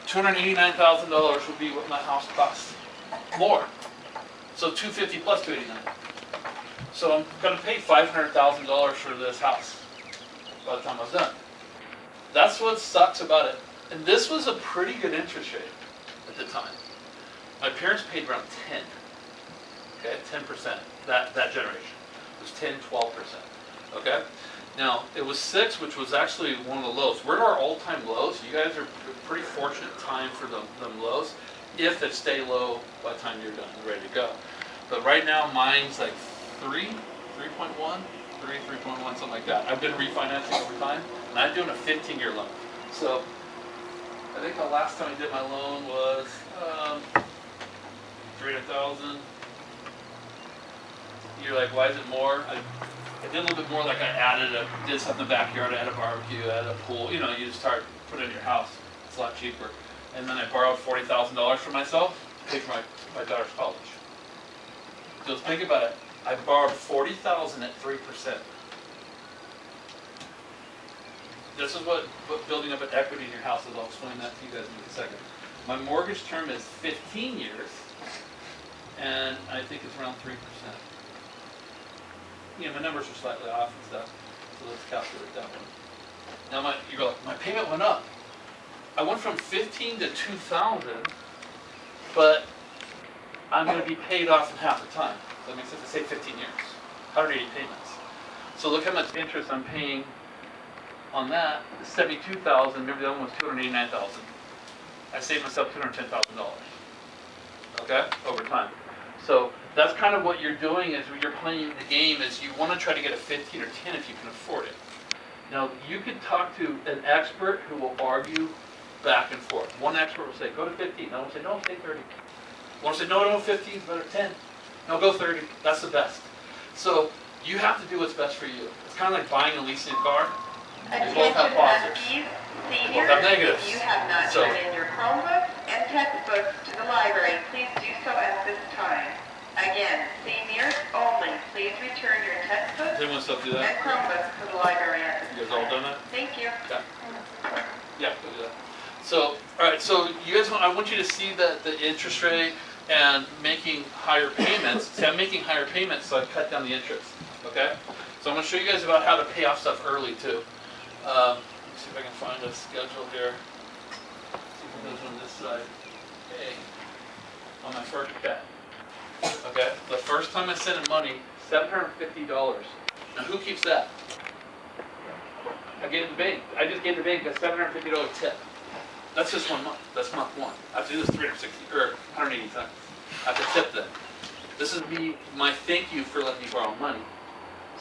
$289,000 would be what my house costs. More. So $250 plus $289. So I'm going to pay $500,000 for this house by the time I was done. That's what sucks about it. And this was a pretty good interest rate at the time. My parents paid around 10. Okay, 10%. That generation. It was 10, 12%. Okay? Now, it was 6, which was actually one of the lows. We're at our all-time lows. You guys are pretty fortunate time for them lows, if they stay low by the time you're done and ready to go. But right now, mine's like 3.1, 3.1, something like that. I've been refinancing over time, and I'm doing a 15-year loan. So, I think the last time I did my loan was $300,000. You're like, why is it more? I did a little bit more, like I did something in the backyard, I had a barbecue, I had a pool, you know, you just start putting it in your house. It's a lot cheaper. And then I borrowed $40,000 for myself to pay for my daughter's college. So think about it. I borrowed $40,000 at 3%. This is what building up an equity in your house is. I'll explain that to you guys in a second. My mortgage term is 15 years, and I think it's around 3%. You know, my numbers are slightly off and stuff, so let's calculate that one. Now you go like, my payment went up. I went from 15 to 2,000, but I'm going to be paid off in half the time. So that makes sense to say 15 years, 180 payments. So look how much interest I'm paying on that. 72,000. Remember the other one was 289,000. I saved myself $210,000. Okay, over time. So that's kind of what you're doing is when you're playing the game is you want to try to get a 15 or 10 if you can afford it. Now you could talk to an expert who will argue back and forth. One expert will say, go to 15. Another will say, no, stay 30. One will say, no, 15 is better, 10. No, go 30. That's the best. So you have to do what's best for you. It's kind of like buying and leasing a car. They both have positives. Both have negatives. If you have not turned in your Chromebook and textbooks to the library, please do so at this time. Again, seniors only, please return your textbooks Does anyone still do that? and Chromebooks to the library at this time. You guys all done that? Thank you. Yeah, go do that. So, all right, so you guys, I want you to see the interest rate and making higher payments. See, I'm making higher payments, so I cut down the interest, okay? So I'm going to show you guys about how to pay off stuff early, too. Let's see if I can find a schedule here. See if it goes on this side. Okay, on my first bet. Okay, the first time I sent in money, $750. Now, who keeps that? I gave the bank. I just gave the bank a $750 tip. That's just 1 month. That's month 1. I have to do this 360 or 180 times. I have to tip them. This is my thank you for letting me borrow money.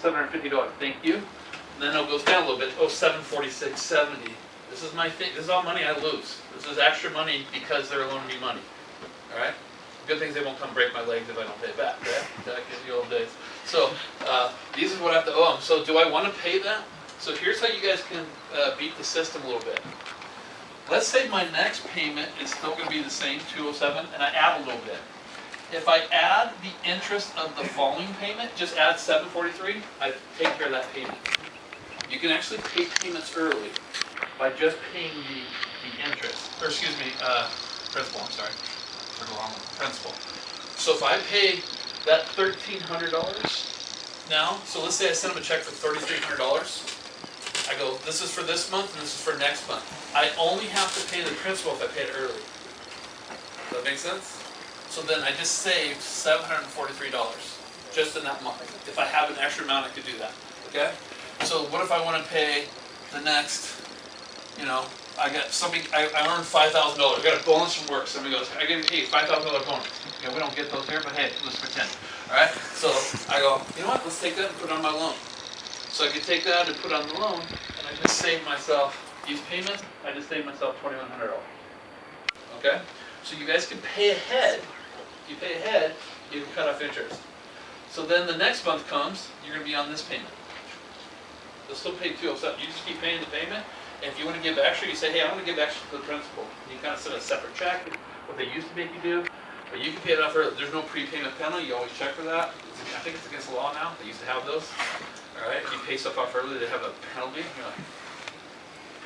$750. Thank you. And then it goes down a little bit. Oh, $746.70. This is my thing. This is all money I lose. This is extra money because they're loaning me money. All right. Good things they won't come break my legs if I don't pay it back. Right? Back in the old days. So these is what I have to owe them. So do I want to pay that? So here's how you guys can beat the system a little bit. Let's say my next payment is still going to be the same, $207, and I add a little bit. If I add the interest of the following payment, just add $743, I take care of that payment. You can actually pay payments early by just paying the interest, or excuse me, principal, I'm sorry. For the wrong one, principal. So if I pay that $1,300 now, so let's say I send them a check for $3,300, I go, this is for this month and this is for next month. I only have to pay the principal if I pay it early. Does that make sense? So then I just saved $743 just in that month. If I have an extra amount, I could do that. Okay? So what if I want to pay the next, you know, I got something, I earned $5,000. I got a bonus from work. Somebody goes, I give you a $5,000 bonus. You know, we don't get those here, but hey, let's pretend. All right? So I go, you know what? Let's take that and put it on my loan. So I could take that and put it on the loan, and I just saved myself these payments. I just saved myself $2,100. Okay? So you guys can pay ahead. If you pay ahead, you can cut off interest. So then the next month comes, you're going to be on this payment. You'll still pay $207. You just keep paying the payment. And if you want to give extra, you say, hey, I want to give extra to the principal. You kind of send a separate check, what they used to make you do. But you can pay it off early. There's no prepayment penalty. You always check for that. I think it's against the law now. They used to have those. All right. If you pay stuff off early, they have a penalty. You're like,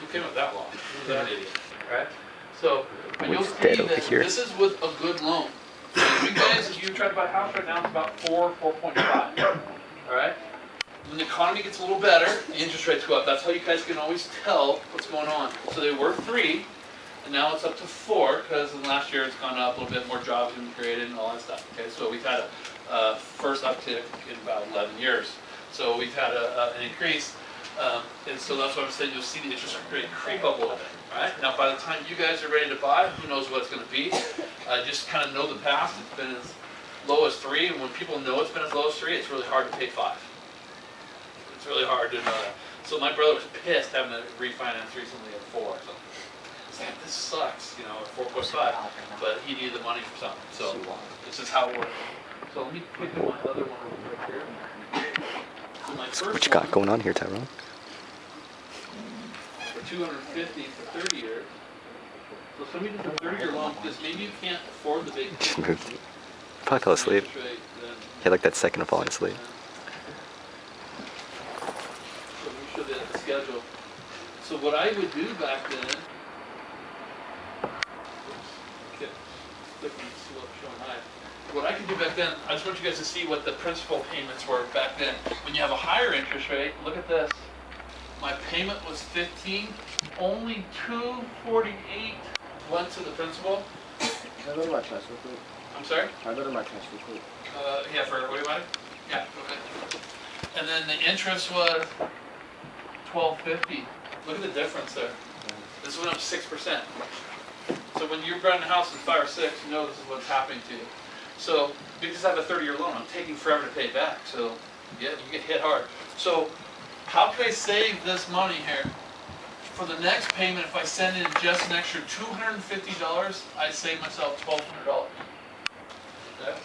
who came up with that law? Who's that idiot? All right. So, but you'll What's see that over that here? this is with a good loan. So you guys, if you try to buy a house right now, it's about 4.5. All right. When the economy gets a little better, the interest rates go up. That's how you guys can always tell what's going on. So they were 3, and now it's up to 4 because in last year it's gone up a little bit, more jobs have been created and all that stuff. Okay, so we've had a first uptick in about 11 years. So we've had an increase, and so that's what I'm saying. You'll see the interest rate creep up a little bit. All right. Now, by the time you guys are ready to buy, who knows what it's going to be? Just kind of know the past. It's been as low as 3, and when people know it's been as low as 3, it's really hard to pay 5. It's really hard to know that. So my brother was pissed having to refinance recently at 4. So it's like, this sucks, you know, at 4.5. But he needed the money for something. So this is how it works. So let me pick up my other one right here. So my first What you got going on here, Tyrone? for 250 for 30 years. So somebody does a 30-year loan because maybe you can't afford the big Just moved. Probably fell asleep. interest rate, then He had like that second of falling asleep. So we show the schedule. So what I would do back then, what I could do back then, I just want you guys to see what the principal payments were back then. When you have a higher interest rate, look at this. My payment was 15, only 248 went to the principal. Can I go to my test real quick? I'm sorry? Can I go to my test real quick? Yeah, for what do you want? Yeah, okay. And then the interest was $12.50. Look at the difference there. This went up 6%. So when you're buying a house in 5 or 6, you know this is what's happening to you. So because I have a 30-year loan, I'm taking forever to pay it back. So yeah, you get hit hard. So how can I save this money here? For the next payment, if I send in just an extra $250, I save myself $1,200. Okay?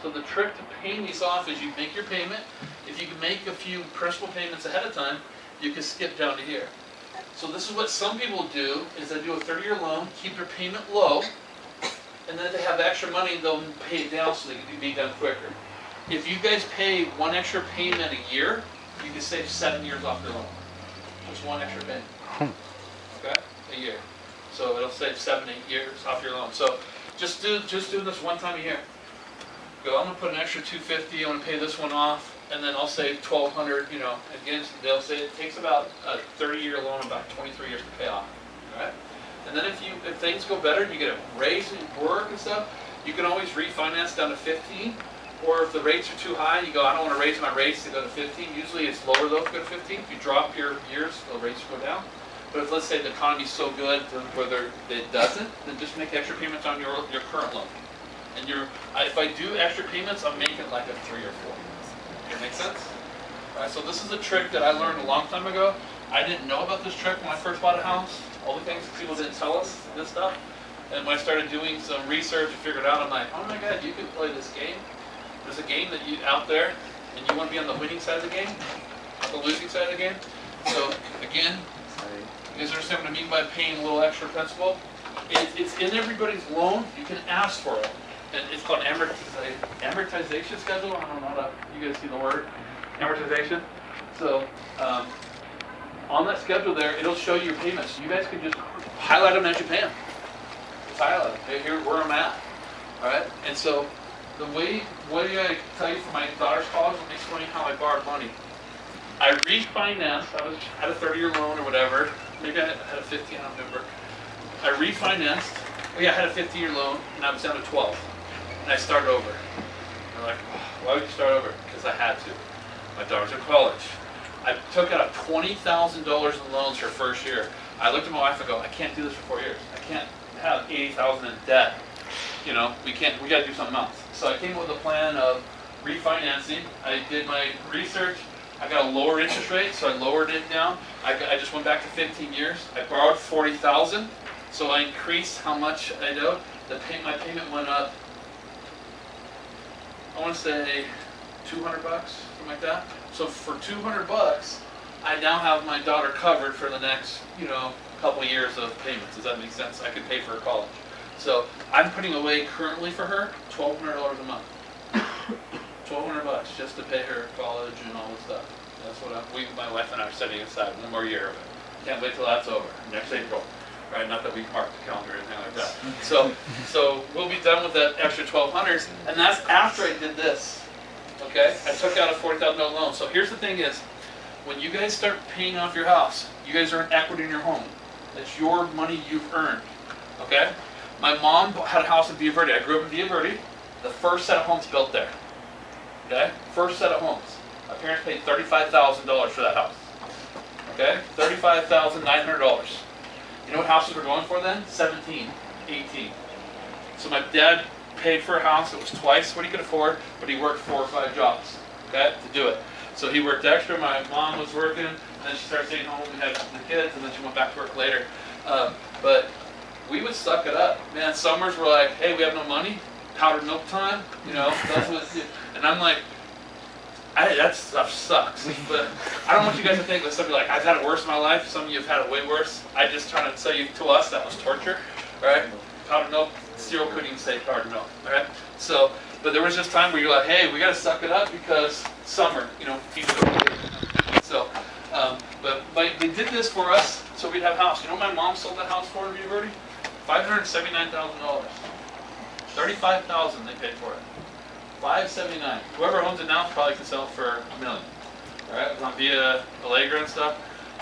So the trick to paying these off is you make your payment. If you can make a few principal payments ahead of time, you can skip down to here. So this is what some people do, is they do a 30-year loan, keep their payment low, and then if they have extra money, they'll pay it down so they can be done quicker. If you guys pay one extra payment a year, you can save 7 years off your loan. Just one extra payment. Okay? A year. So it'll save 7, 8 years off your loan. So just do this one time a year. Go, I'm gonna put an extra $250, I'm gonna pay this one off, and then I'll save $1,200, you know, again, they'll say it takes about a 30-year loan, about 23 years to pay off. Alright? And then if things go better, you get a raise in work and stuff, you can always refinance down to 15. Or if the rates are too high, you go, I don't want to raise my rates to go to 15. Usually it's lower though to go to 15. If you drop your years, the rates go down. But if let's say the economy's so good, whether it doesn't, then just make extra payments on your current loan. And if I do extra payments, I'm making like a 3 or 4. Does that make sense? All right, so this is a trick that I learned a long time ago. I didn't know about this trick when I first bought a house. All the things people didn't tell us, this stuff. And when I started doing some research and figured out, I'm like, oh my God, you can play this game. There's a game that you out there, and you want to be on the winning side of the game, not the losing side of the game. So again, you guys understand what I mean by paying a little extra principal? It's in everybody's loan. You can ask for it, and it's called amortization schedule. I don't know how you guys see the word amortization. So on that schedule there, it'll show you your payments. You guys can just highlight them as you pay them. Just highlight them. Hey, here where I'm at. All right, and so. The way I tell you for my daughter's college, let me explain how I borrowed money. I refinanced, I had a 30-year loan or whatever, maybe I had a 15, I don't remember. I refinanced, I had a 15-year loan, and I was down to 12. And I started over. I'm like, why would you start over? Because I had to. My daughter's in college. I took out $20,000 in loans her first year. I looked at my wife and go, I can't do this for 4 years. I can't have $80,000 in debt. You know, we gotta do something else. So I came up with a plan of refinancing. I did my research. I got a lower interest rate, so I lowered it down. I just went back to 15 years. I borrowed $40,000, so I increased how much I owed. My payment went up, I want to say $200, something like that. So for $200, I now have my daughter covered for the next, couple years of payments. Does that make sense? I could pay for her college. So I'm putting away currently for her $1,200 a month. $1,200 just to pay her college and all this stuff. That's what my wife and I are setting aside. One more year of it. Can't wait till that's over. Next April. right? Not that we mark the calendar or anything like that. So we'll be done with that extra 1,200, and that's after I did this. Okay, I took out a $40,000 loan. So here's the thing: is when you guys start paying off your house, you guys earn equity in your home. That's your money you've earned. Okay. My mom had a house in Villa Verde. I grew up in Villa Verde. The first set of homes built there. Okay, first set of homes. My parents paid $35,000 for that house. Okay, $35,900. You know what houses were going for then? 17, 18. So my dad paid for a house that was twice what he could afford, but he worked 4 or 5 jobs, okay, to do it. So he worked extra. My mom was working, and then she started staying home. We had the kids, and then she went back to work later. But we would suck it up, man. Summers were like, hey, we have no money. Powdered milk time, you know. That's what. And I'm like, that stuff sucks. But I don't want you guys to think that somebody like I've had it worse in my life. Some of you have had it way worse. I just trying to tell you, to us, that was torture, right? Powdered milk, cereal couldn't even say powdered milk, right? So, but there was this time where you're like, hey, we got to suck it up because summer, you know. So, but they did this for us so we'd have a house. You know what my mom sold that house for in Villa Verde? $579,000. $35,000 they paid for it. $579,000. Whoever owns it now probably can sell it for $1 million. All right, it was on Via Allegra and stuff.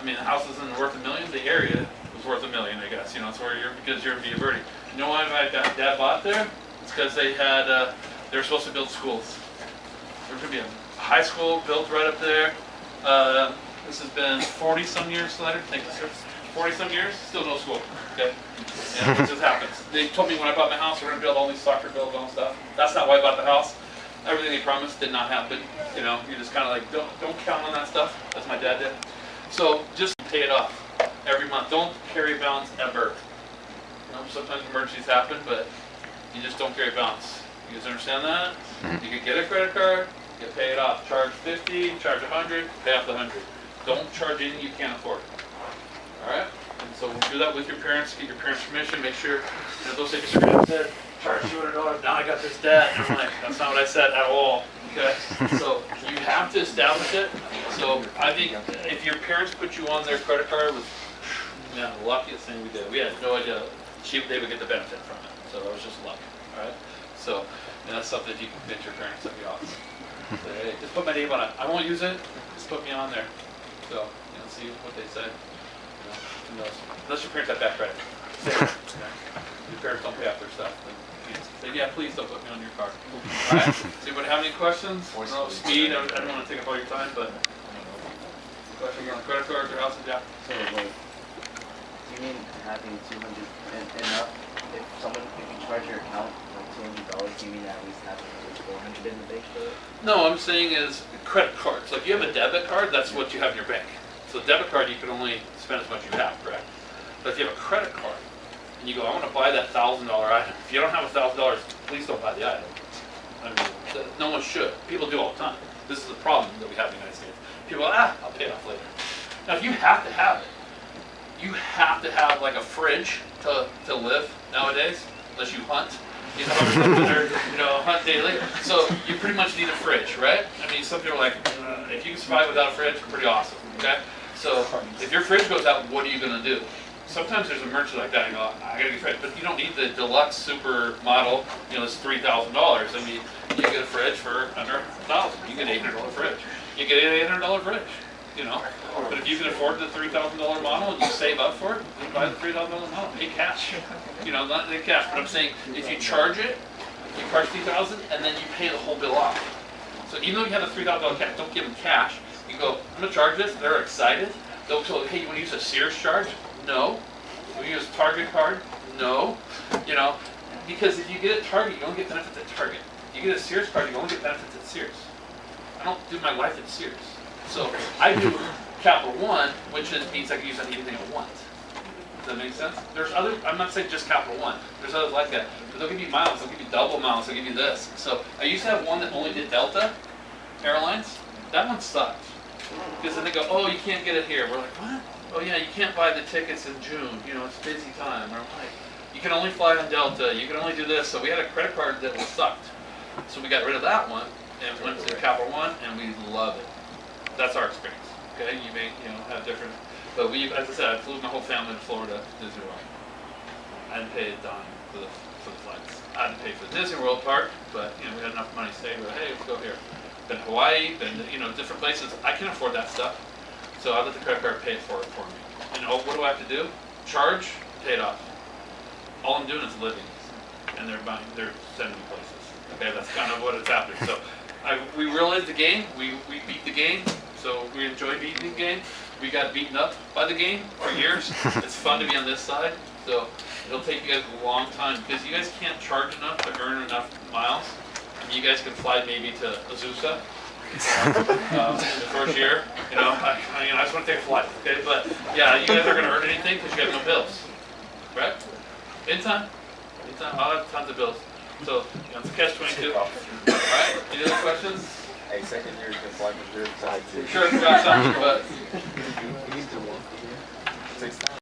I mean, the house isn't worth $1 million. The area was worth $1 million, I guess. You know, it's where because you're in Villa Verde. You know why my dad bought there? It's because they had they were supposed to build schools. There was going to be a high school built right up there. This has been 40-some years later. Thank you, sir. 40-some years, still no school. Okay. And it just happens. They told me when I bought my house, we're going to build all these soccer fields and stuff. That's not why I bought the house. Everything they promised did not happen. You know, you just kind of like, don't count on that stuff. That's my dad did. So just pay it off every month. Don't carry balance ever. You know, sometimes emergencies happen, but you just don't carry balance. You guys understand that? You can get a credit card, you pay it off. Charge 50, charge 100, pay off the 100. Don't charge anything you can't afford. All right? And so we'll do that with your parents, get your parents' permission, make sure, you know, those things are said, charge $200, now I got this debt. And I'm like, that's not what I said at all. Okay? So you have to establish it. So I think if your parents put you on their credit card, was man, the luckiest thing we did. We had no idea they would get the benefit from it. So that was just luck. All right? So, and that's something you can convince your parents to be on. Say, hey, just put my name on it. I won't use it, just put me on there. So, you know, see what they say. Who knows? Unless your parents have bad credit. Your parents don't pay off their stuff. Then you say, yeah, please don't put me on your card. All right. Does anybody have any questions? No, speed. I don't want to take up all your time, but questions on credit cards or houses? Yeah. So, like, do you mean having 200 enough? If you charge your account like $200, do you mean at least having like 400 in the bank for it? No, I'm saying is credit cards. Like you have a debit card, that's what you have in your bank. So a debit card, you can only spend as much as you have, correct? But if you have a credit card, and you go, I want to buy that $1,000 item. If you don't have $1,000, please don't buy the item. I mean, no one should. People do all the time. This is the problem that we have in the United States. People go, I'll pay it off later. Now, if you have to have it, you have to have like a fridge to live nowadays, unless you hunt. You know, hunt daily. So you pretty much need a fridge, right? I mean, some people are like, if you can survive without a fridge, pretty awesome, okay? So if your fridge goes out, what are you going to do? Sometimes there's a merchant like that, and you go, I got to get a fridge. But you don't need the deluxe super model, you know, it's $3,000. I mean, you get a fridge for under $1,000. You get an $800 fridge. You get an $800 fridge, you know? But if you can afford the $3,000 model and you save up for it, you buy the $3,000 model, pay cash. You know, not the cash, but I'm saying if you charge it, you charge $3,000 and then you pay the whole bill off. So even though you have a $3,000 cash, don't give them cash. You go, I'm going to charge this. They're excited. They'll tell you, hey, you want to use a Sears charge? No. You use a Target card? No. You know, because if you get a Target, you only get benefits at Target. You get a Sears card, you only get benefits at Sears. I don't do my life at Sears. So I do Capital One, which means I can use anything I want. Does that make sense? There's other, I'm not saying just Capital One. There's others like that. But they'll give you miles, they'll give you double miles, they'll give you this. So I used to have one that only did Delta Airlines. That one sucked. Because then they go, oh, you can't get it here. We're like, what? Oh yeah, you can't buy the tickets in June. You know, it's a busy time. We're like, you can only fly on Delta. You can only do this. So we had a credit card that was sucked. So we got rid of that one and went to Capital One, and we love it. That's our experience. Okay, you may have different But as I said, I flew my whole family to Florida, Disney World. I didn't pay a dime for the flights. I didn't pay for the Disney World part, but we had enough money saved. Hey, let's go here. Been Hawaii, been different places. I can afford that stuff, so I let the credit card pay for it for me. And what do I have to do? Charge, pay it off. All I'm doing is living, and they're sending me places. Okay, that's kind of what it's happening. So we realized the game. We beat the game. So we enjoy beating the game. We got beaten up by the game for years. It's fun to be on this side. So it'll take you guys a long time because you guys can't charge enough to earn enough miles. You guys can fly maybe to Azusa in the first year. I just want to take a flight. Okay, but yeah, you guys aren't going to earn anything because you have no bills, right? Anytime, I'll have tons of bills. So it's a catch-22. All right. Any other questions? Hey, second year you can fly from here to Sure, Josh, but.